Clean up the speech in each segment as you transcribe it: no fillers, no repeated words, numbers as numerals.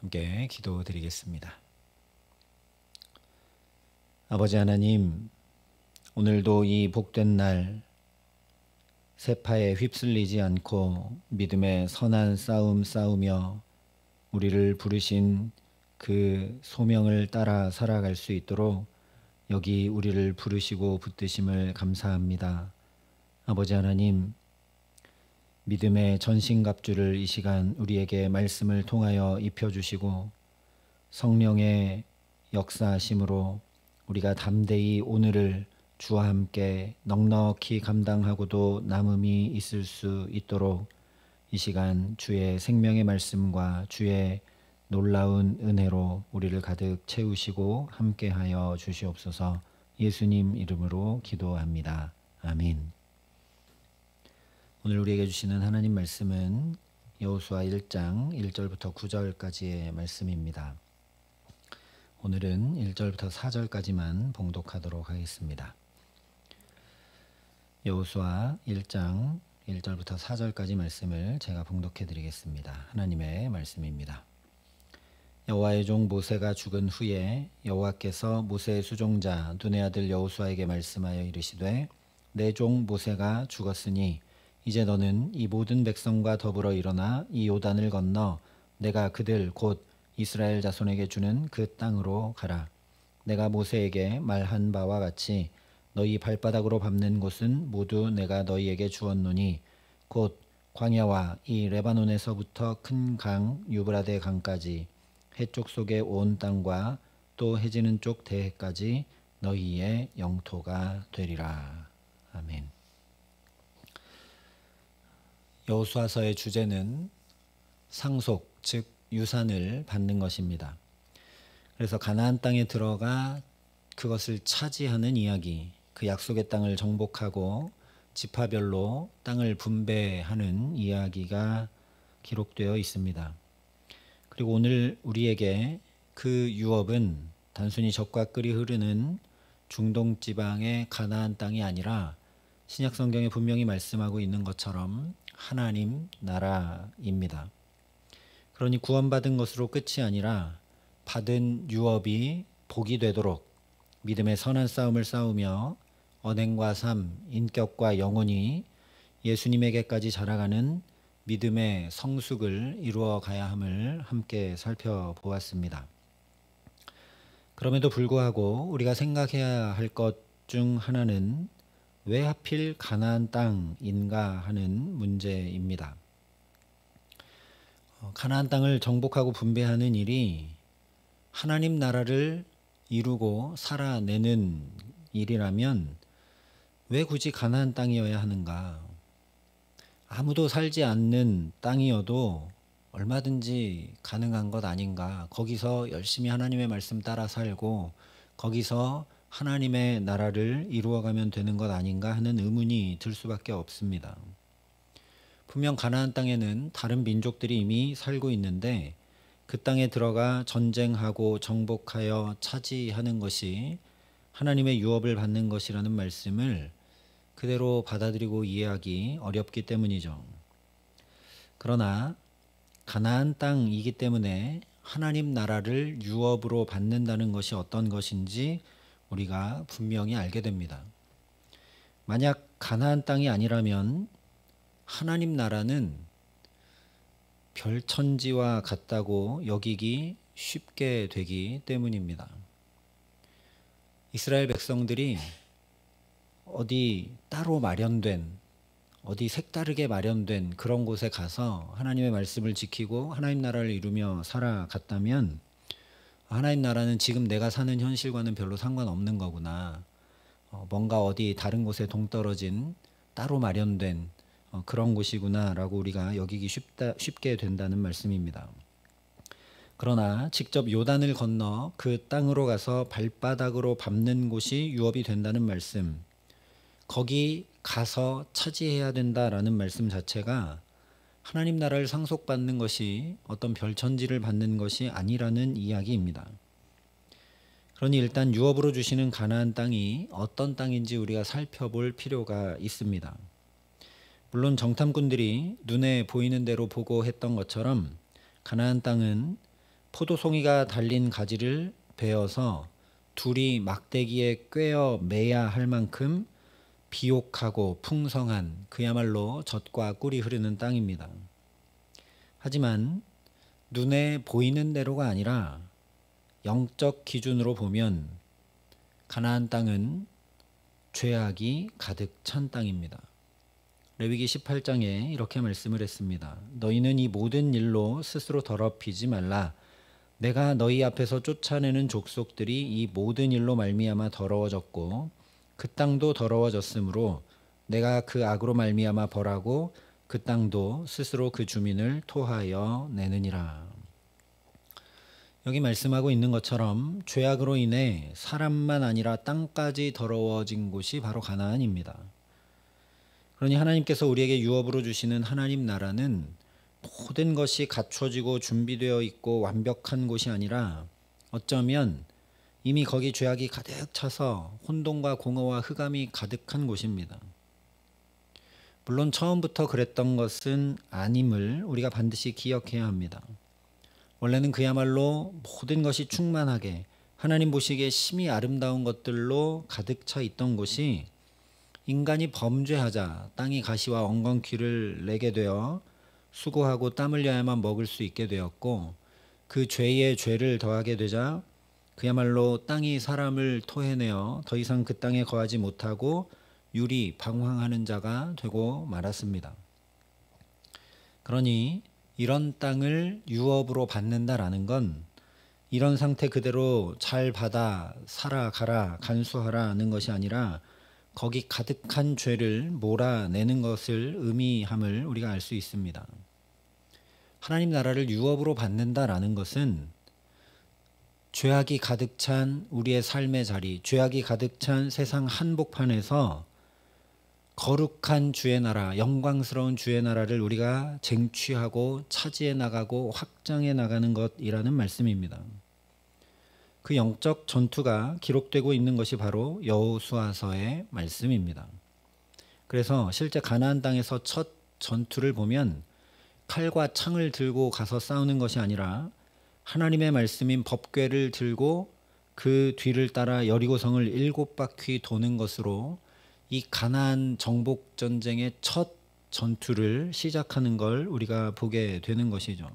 함께 기도드리겠습니다. 아버지 하나님, 오늘도 이 복된 날 세파에 휩쓸리지 않고 믿음의 선한 싸움 싸우며 우리를 부르신 그 소명을 따라 살아갈 수 있도록 여기 우리를 부르시고 붙드심을 감사합니다. 아버지 하나님, 믿음의 전신갑주를 이 시간 우리에게 말씀을 통하여 입혀주시고 성령의 역사하심으로 우리가 담대히 오늘을 주와 함께 넉넉히 감당하고도 남음이 있을 수 있도록 이 시간 주의 생명의 말씀과 주의 놀라운 은혜로 우리를 가득 채우시고 함께하여 주시옵소서. 예수님 이름으로 기도합니다. 아멘. 오늘 우리에게 주시는 하나님 말씀은 여호수아 1장 1절부터 9절까지의 말씀입니다. 오늘은 1절부터 4절까지만 봉독하도록 하겠습니다. 여호수아 1장 1절부터 4절까지 말씀을 제가 봉독해 드리겠습니다. 하나님의 말씀입니다. 여호와의 종 모세가 죽은 후에 여호와께서 모세의 수종자 눈의 아들 여호수아에게 말씀하여 이르시되 내 종 모세가 죽었으니 이제 너는 이 모든 백성과 더불어 일어나 이 요단을 건너 내가 그들 곧 이스라엘 자손에게 주는 그 땅으로 가라. 내가 모세에게 말한 바와 같이 너희 발바닥으로 밟는 곳은 모두 내가 너희에게 주었노니 곧 광야와 이 레바논에서부터 큰 강 유브라데 강까지 해쪽 속의 온 땅과 또 해지는 쪽 대해까지 너희의 영토가 되리라. 아멘. 여호수아서의 주제는 상속, 즉 유산을 받는 것입니다. 그래서 가나안 땅에 들어가 그것을 차지하는 이야기, 그 약속의 땅을 정복하고 지파별로 땅을 분배하는 이야기가 기록되어 있습니다. 그리고 오늘 우리에게 그 유업은 단순히 적과 꿀이 흐르는 중동 지방의 가나안 땅이 아니라 신약 성경에 분명히 말씀하고 있는 것처럼 하나님 나라입니다. 그러니 구원받은 것으로 끝이 아니라 받은 유업이 복이 되도록 믿음의 선한 싸움을 싸우며 언행과 삶, 인격과 영혼이 예수님에게까지 자라가는 믿음의 성숙을 이루어 가야 함을 함께 살펴보았습니다. 그럼에도 불구하고 우리가 생각해야 할 것 중 하나는 왜 하필 가나안 땅인가 하는 문제입니다. 가나안 땅을 정복하고 분배하는 일이 하나님 나라를 이루고 살아내는 일이라면 왜 굳이 가나안 땅이어야 하는가? 아무도 살지 않는 땅이어도 얼마든지 가능한 것 아닌가? 거기서 열심히 하나님의 말씀 따라 살고 거기서 하나님의 나라를 이루어가면 되는 것 아닌가 하는 의문이 들 수밖에 없습니다. 분명 가나안 땅에는 다른 민족들이 이미 살고 있는데 그 땅에 들어가 전쟁하고 정복하여 차지하는 것이 하나님의 유업을 받는 것이라는 말씀을 그대로 받아들이고 이해하기 어렵기 때문이죠. 그러나 가나안 땅이기 때문에 하나님 나라를 유업으로 받는다는 것이 어떤 것인지 우리가 분명히 알게 됩니다. 만약 가나안 땅이 아니라면 하나님 나라는 별천지와 같다고 여기기 쉽게 되기 때문입니다. 이스라엘 백성들이 어디 따로 마련된, 어디 색다르게 마련된 그런 곳에 가서 하나님의 말씀을 지키고 하나님 나라를 이루며 살아갔다면 하나님 나라는 지금 내가 사는 현실과는 별로 상관없는 거구나. 뭔가 어디 다른 곳에 동떨어진 따로 마련된 그런 곳이구나 라고 우리가 여기기 쉽게 된다는 말씀입니다. 그러나 직접 요단을 건너 그 땅으로 가서 발바닥으로 밟는 곳이 유업이 된다는 말씀, 거기 가서 차지해야 된다라는 말씀 자체가 하나님 나라를 상속받는 것이 어떤 별천지를 받는 것이 아니라는 이야기입니다. 그러니 일단 유업으로 주시는 가나안 땅이 어떤 땅인지 우리가 살펴볼 필요가 있습니다. 물론 정탐꾼들이 눈에 보이는 대로 보고 했던 것처럼 가나안 땅은 포도송이가 달린 가지를 베어서 둘이 막대기에 꿰어 매야 할 만큼 비옥하고 풍성한 그야말로 젖과 꿀이 흐르는 땅입니다. 하지만 눈에 보이는 대로가 아니라 영적 기준으로 보면 가나안 땅은 죄악이 가득 찬 땅입니다. 레위기 18장에 이렇게 말씀을 했습니다. 너희는 이 모든 일로 스스로 더럽히지 말라. 내가 너희 앞에서 쫓아내는 족속들이 이 모든 일로 말미암아 더러워졌고 그 땅도 더러워졌으므로 내가 그 악으로 말미암아 벌하고 그 땅도 스스로 그 주민을 토하여 내느니라. 여기 말씀하고 있는 것처럼 죄악으로 인해 사람만 아니라 땅까지 더러워진 곳이 바로 가나안입니다. 그러니 하나님께서 우리에게 유업으로 주시는 하나님 나라는 모든 것이 갖춰지고 준비되어 있고 완벽한 곳이 아니라 어쩌면 이미 거기 죄악이 가득 차서 혼돈과 공허와 흑암이 가득한 곳입니다. 물론 처음부터 그랬던 것은 아님을 우리가 반드시 기억해야 합니다. 원래는 그야말로 모든 것이 충만하게 하나님 보시기에 심히 아름다운 것들로 가득 차 있던 곳이 인간이 범죄하자 땅이 가시와 엉겅퀴를 내게 되어 수고하고 땀 흘려야만 먹을 수 있게 되었고 그 죄에 죄를 더하게 되자 그야말로 땅이 사람을 토해내어 더 이상 그 땅에 거하지 못하고 유리 방황하는 자가 되고 말았습니다. 그러니 이런 땅을 유업으로 받는다라는 건 이런 상태 그대로 잘 받아 살아가라 간수하라는 것이 아니라 거기 가득한 죄를 몰아내는 것을 의미함을 우리가 알 수 있습니다. 하나님 나라를 유업으로 받는다라는 것은 죄악이 가득 찬 우리의 삶의 자리, 죄악이 가득 찬 세상 한복판에서 거룩한 주의 나라, 영광스러운 주의 나라를 우리가 쟁취하고 차지해 나가고 확장해 나가는 것이라는 말씀입니다. 그 영적 전투가 기록되고 있는 것이 바로 여호수아서의 말씀입니다. 그래서 실제 가나안 땅에서 첫 전투를 보면 칼과 창을 들고 가서 싸우는 것이 아니라 하나님의 말씀인 법궤를 들고 그 뒤를 따라 여리고성을 7바퀴 도는 것으로 이 가나안 정복 전쟁의 첫 전투를 시작하는 걸 우리가 보게 되는 것이죠.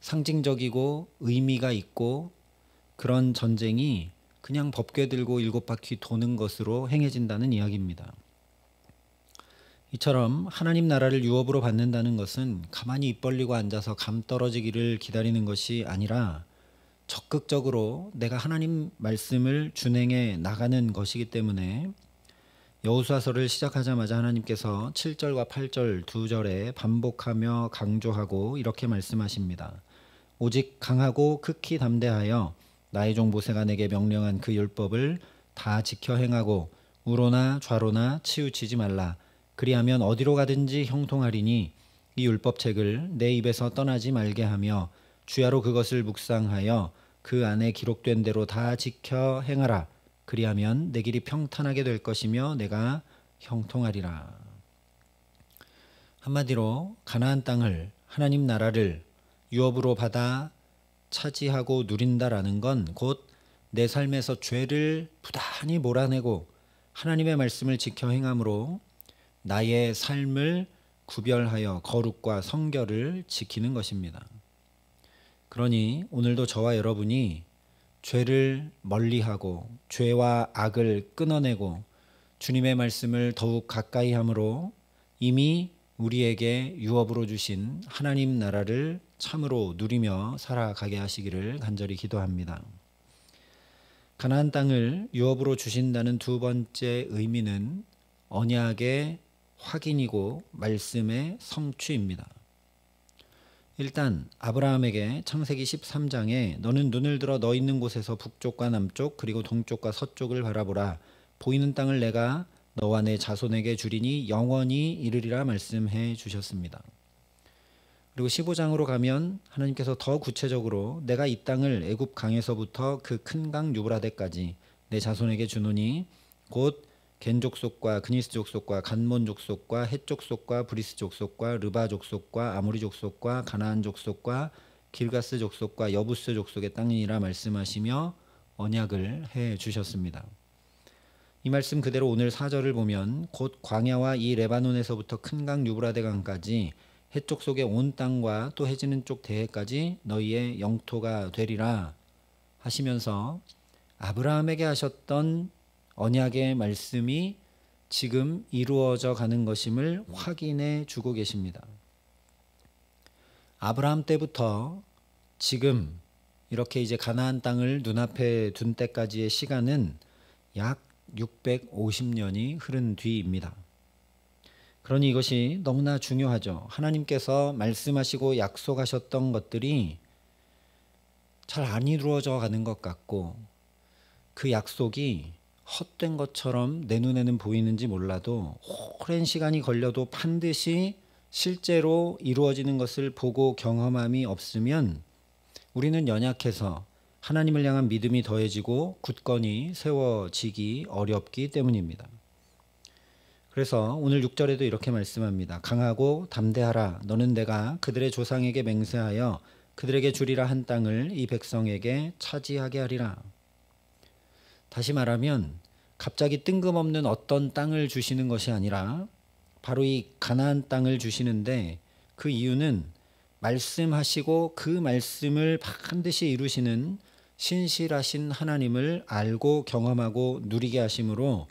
상징적이고 의미가 있고 그런 전쟁이 그냥 법궤 들고 7바퀴 도는 것으로 행해진다는 이야기입니다. 이처럼 하나님 나라를 유업으로 받는다는 것은 가만히 입 벌리고 앉아서 감 떨어지기를 기다리는 것이 아니라 적극적으로 내가 하나님 말씀을 준행해 나가는 것이기 때문에 여호수아서를 시작하자마자 하나님께서 7절과 8절 두 절에 반복하며 강조하고 이렇게 말씀하십니다. 오직 강하고 극히 담대하여 나의 종 모세가 내게 명령한 그 율법을 다 지켜 행하고 우로나 좌로나 치우치지 말라. 그리하면 어디로 가든지 형통하리니 이 율법책을 내 입에서 떠나지 말게 하며 주야로 그것을 묵상하여 그 안에 기록된 대로 다 지켜 행하라. 그리하면 내 길이 평탄하게 될 것이며 내가 형통하리라. 한마디로 가나안 땅을 하나님 나라를 유업으로 받아 차지하고 누린다라는 건 곧 내 삶에서 죄를 부단히 몰아내고 하나님의 말씀을 지켜 행함으로 나의 삶을 구별하여 거룩과 성결을 지키는 것입니다. 그러니 오늘도 저와 여러분이 죄를 멀리하고 죄와 악을 끊어내고 주님의 말씀을 더욱 가까이 함으로 이미 우리에게 유업으로 주신 하나님 나라를 참으로 누리며 살아가게 하시기를 간절히 기도합니다. 가나안 땅을 유업으로 주신다는 두 번째 의미는 언약의 확인이고 말씀의 성취입니다. 일단 아브라함에게 창세기 13장에 너는 눈을 들어 너 있는 곳에서 북쪽과 남쪽 그리고 동쪽과 서쪽을 바라보라. 보이는 땅을 내가 너와 내 자손에게 주리니 영원히 이르리라 말씀해 주셨습니다. 그리고 15장으로 가면 하나님께서 더 구체적으로 내가 이 땅을 애굽 강에서부터 그 큰 강 유브라데까지 내 자손에게 주노니 곧 겐 족속과 그니스 족속과 간몬 족속과 헷 족속과 브리스 족속과 르바 족속과 아모리 족속과 가나안 족속과 길가스 족속과 여부스 족속의 땅이라 말씀하시며 언약을 해 주셨습니다. 이 말씀 그대로 오늘 4절을 보면 곧 광야와 이 레바논에서부터 큰 강 유브라데 강까지 해쪽 속의 온 땅과 또 해지는 쪽 대해까지 너희의 영토가 되리라 하시면서 아브라함에게 하셨던 언약의 말씀이 지금 이루어져 가는 것임을 확인해 주고 계십니다. 아브라함 때부터 지금 이렇게 이제 가나안 땅을 눈앞에 둔 때까지의 시간은 약 650년이 흐른 뒤입니다. 그러니 이것이 너무나 중요하죠. 하나님께서 말씀하시고 약속하셨던 것들이 잘 안 이루어져 가는 것 같고 그 약속이 헛된 것처럼 내 눈에는 보이는지 몰라도 오랜 시간이 걸려도 반드시 실제로 이루어지는 것을 보고 경험함이 없으면 우리는 연약해서 하나님을 향한 믿음이 더해지고 굳건히 세워지기 어렵기 때문입니다. 그래서 오늘 6절에도 이렇게 말씀합니다. 강하고 담대하라. 너는 내가 그들의 조상에게 맹세하여 그들에게 주리라 한 땅을 이 백성에게 차지하게 하리라. 다시 말하면 갑자기 뜬금없는 어떤 땅을 주시는 것이 아니라 바로 이 가나안 땅을 주시는데 그 이유는 말씀하시고 그 말씀을 반드시 이루시는 신실하신 하나님을 알고 경험하고 누리게 하심으로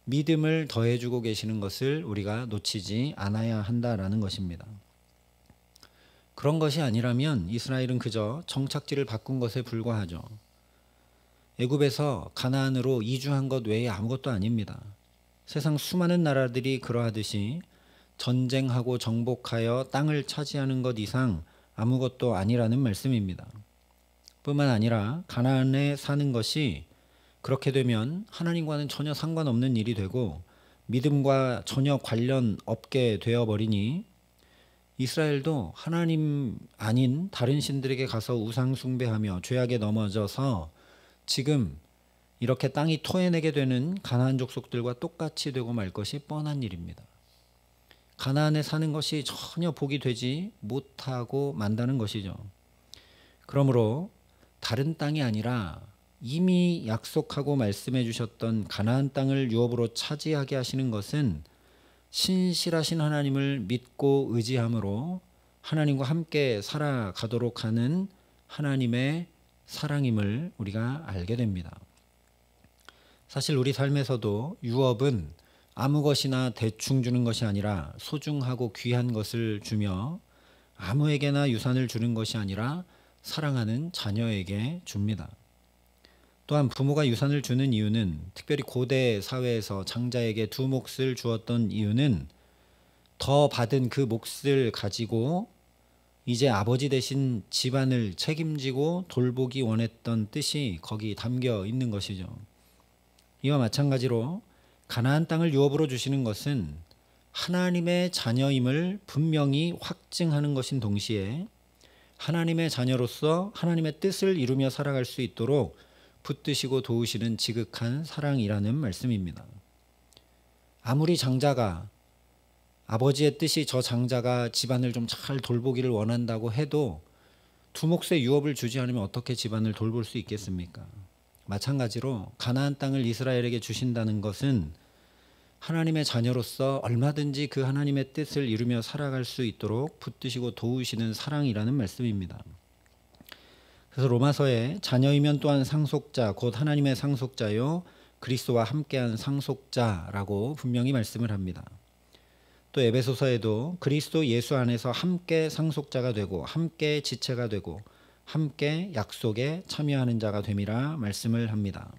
믿음을 더해주고 계시는 것을 우리가 놓치지 않아야 한다라는 것입니다. 그런 것이 아니라면 이스라엘은 그저 정착지를 바꾼 것에 불과하죠. 애굽에서 가나안으로 이주한 것 외에 아무것도 아닙니다. 세상 수많은 나라들이 그러하듯이 전쟁하고 정복하여 땅을 차지하는 것 이상 아무것도 아니라는 말씀입니다. 뿐만 아니라 가나안에 사는 것이 그렇게 되면 하나님과는 전혀 상관없는 일이 되고 믿음과 전혀 관련 없게 되어버리니 이스라엘도 하나님 아닌 다른 신들에게 가서 우상 숭배하며 죄악에 넘어져서 지금 이렇게 땅이 토해내게 되는 가나안 족속들과 똑같이 되고 말 것이 뻔한 일입니다. 가나안에 사는 것이 전혀 복이 되지 못하고 만다는 것이죠. 그러므로 다른 땅이 아니라 이미 약속하고 말씀해 주셨던 가나안 땅을 유업으로 차지하게 하시는 것은 신실하신 하나님을 믿고 의지함으로 하나님과 함께 살아가도록 하는 하나님의 사랑임을 우리가 알게 됩니다. 사실 우리 삶에서도 유업은 아무 것이나 대충 주는 것이 아니라 소중하고 귀한 것을 주며 아무에게나 유산을 주는 것이 아니라 사랑하는 자녀에게 줍니다. 또한 부모가 유산을 주는 이유는 특별히 고대 사회에서 장자에게 두 몫을 주었던 이유는 더 받은 그 몫을 가지고 이제 아버지 대신 집안을 책임지고 돌보기 원했던 뜻이 거기 담겨 있는 것이죠. 이와 마찬가지로 가나안 땅을 유업으로 주시는 것은 하나님의 자녀임을 분명히 확증하는 것인 동시에 하나님의 자녀로서 하나님의 뜻을 이루며 살아갈 수 있도록 붙드시고 도우시는 지극한 사랑이라는 말씀입니다. 아무리 장자가 아버지의 뜻이 저 장자가 집안을 좀 잘 돌보기를 원한다고 해도 두 몫의 유업을 주지 않으면 어떻게 집안을 돌볼 수 있겠습니까? 마찬가지로 가나안 땅을 이스라엘에게 주신다는 것은 하나님의 자녀로서 얼마든지 그 하나님의 뜻을 이루며 살아갈 수 있도록 붙드시고 도우시는 사랑이라는 말씀입니다. 그래서 로마서에 자녀이면 또한 상속자 곧 하나님의 상속자요 그리스도와 함께한 상속자라고 분명히 말씀을 합니다. 또 에베소서에도 그리스도 예수 안에서 함께 상속자가 되고 함께 지체가 되고 함께 약속에 참여하는 자가 됨이라 말씀을 합니다.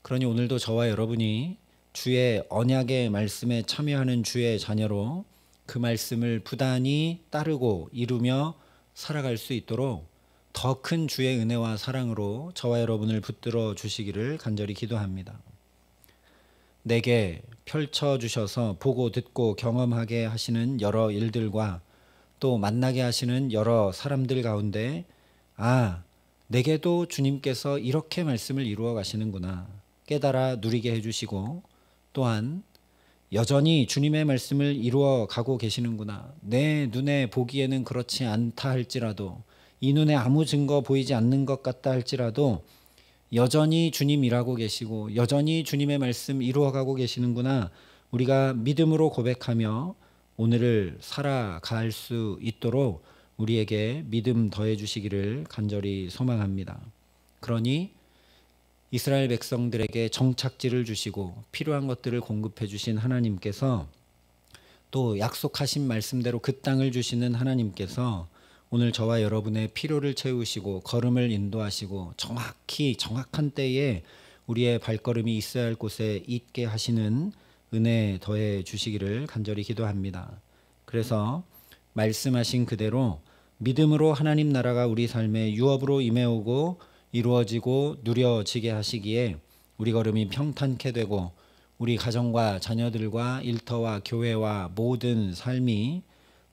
그러니 오늘도 저와 여러분이 주의 언약의 말씀에 참여하는 주의 자녀로 그 말씀을 부단히 따르고 이루며 살아갈 수 있도록 더 큰 주의 은혜와 사랑으로 저와 여러분을 붙들어 주시기를 간절히 기도합니다. 내게 펼쳐주셔서 보고 듣고 경험하게 하시는 여러 일들과 또 만나게 하시는 여러 사람들 가운데 내게도 주님께서 이렇게 말씀을 이루어 가시는구나 깨달아 누리게 해주시고 또한 여전히 주님의 말씀을 이루어 가고 계시는구나 내 눈에 보기에는 그렇지 않다 할지라도 이 눈에 아무 증거 보이지 않는 것 같다 할지라도 여전히 주님 일하고 계시고 여전히 주님의 말씀 이루어가고 계시는구나, 우리가 믿음으로 고백하며 오늘을 살아갈 수 있도록 우리에게 믿음 더해 주시기를 간절히 소망합니다. 그러니 이스라엘 백성들에게 정착지를 주시고 필요한 것들을 공급해 주신 하나님께서, 또 약속하신 말씀대로 그 땅을 주시는 하나님께서 오늘 저와 여러분의 필요를 채우시고 걸음을 인도하시고 정확히 정확한 때에 우리의 발걸음이 있어야 할 곳에 있게 하시는 은혜 더해 주시기를 간절히 기도합니다. 그래서 말씀하신 그대로 믿음으로 하나님 나라가 우리 삶의 유업으로 임해오고 이루어지고 누려지게 하시기에 우리 걸음이 평탄케 되고 우리 가정과 자녀들과 일터와 교회와 모든 삶이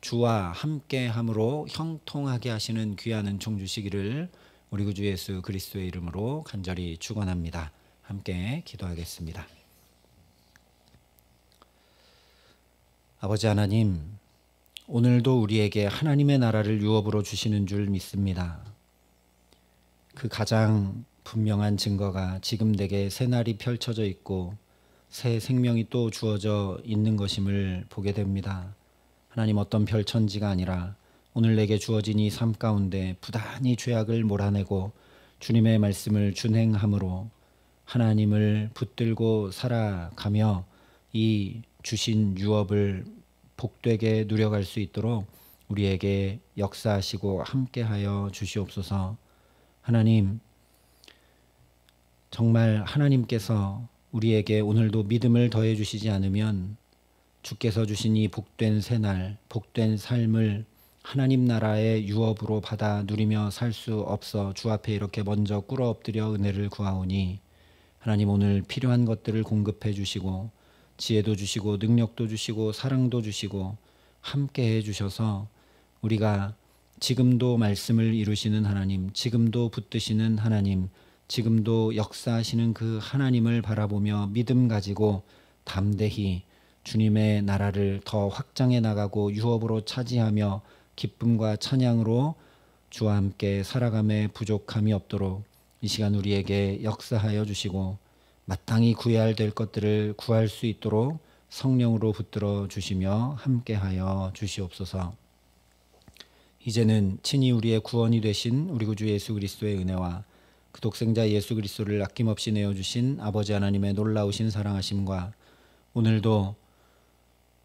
주와 함께함으로 형통하게 하시는 귀한 은총 주시기를 우리 구주 예수 그리스도의 이름으로 간절히 축원합니다. 함께 기도하겠습니다. 아버지 하나님, 오늘도 우리에게 하나님의 나라를 유업으로 주시는 줄 믿습니다. 그 가장 분명한 증거가 지금 내게 새 날이 펼쳐져 있고 새 생명이 또 주어져 있는 것임을 보게 됩니다. 하나님, 어떤 별천지가 아니라 오늘 내게 주어진 이 삶 가운데 부단히 죄악을 몰아내고 주님의 말씀을 준행함으로 하나님을 붙들고 살아가며 이 주신 유업을 복되게 누려갈 수 있도록 우리에게 역사하시고 함께하여 주시옵소서. 하나님, 정말 하나님께서 우리에게 오늘도 믿음을 더해 주시지 않으면 주께서 주신 이 복된 새날, 복된 삶을 하나님 나라의 유업으로 받아 누리며 살 수 없어 주 앞에 이렇게 먼저 꿇어 엎드려 은혜를 구하오니, 하나님 오늘 필요한 것들을 공급해 주시고 지혜도 주시고 능력도 주시고 사랑도 주시고 함께해 주셔서 우리가 지금도 말씀을 이루시는 하나님, 지금도 붙드시는 하나님, 지금도 역사하시는 그 하나님을 바라보며 믿음 가지고 담대히 주님의 나라를 더 확장해 나가고 유업으로 차지하며 기쁨과 찬양으로 주와 함께 살아감에 부족함이 없도록 이 시간 우리에게 역사하여 주시고 마땅히 구해야 될 것들을 구할 수 있도록 성령으로 붙들어 주시며 함께하여 주시옵소서. 이제는 친히 우리의 구원이 되신 우리 구주 예수 그리스도의 은혜와 그 독생자 예수 그리스도를 아낌없이 내어주신 아버지 하나님의 놀라우신 사랑하심과 오늘도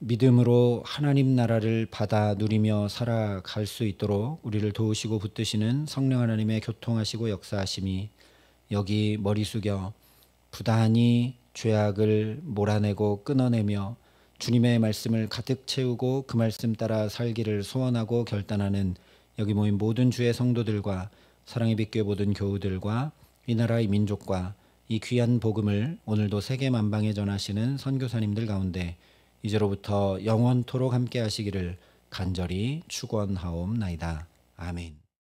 믿음으로 하나님 나라를 받아 누리며 살아갈 수 있도록 우리를 도우시고 붙드시는 성령 하나님의 교통하시고 역사하심이 여기 머리 숙여 부단히 죄악을 몰아내고 끊어내며 주님의 말씀을 가득 채우고 그 말씀 따라 살기를 소원하고 결단하는 여기 모인 모든 주의 성도들과 사랑의 빛교회 모든 교우들과 이 나라의 민족과 이 귀한 복음을 오늘도 세계 만방에 전하시는 선교사님들 가운데 이제로부터 영원토록 함께 하시기를 간절히 축원하옵나이다. 아멘.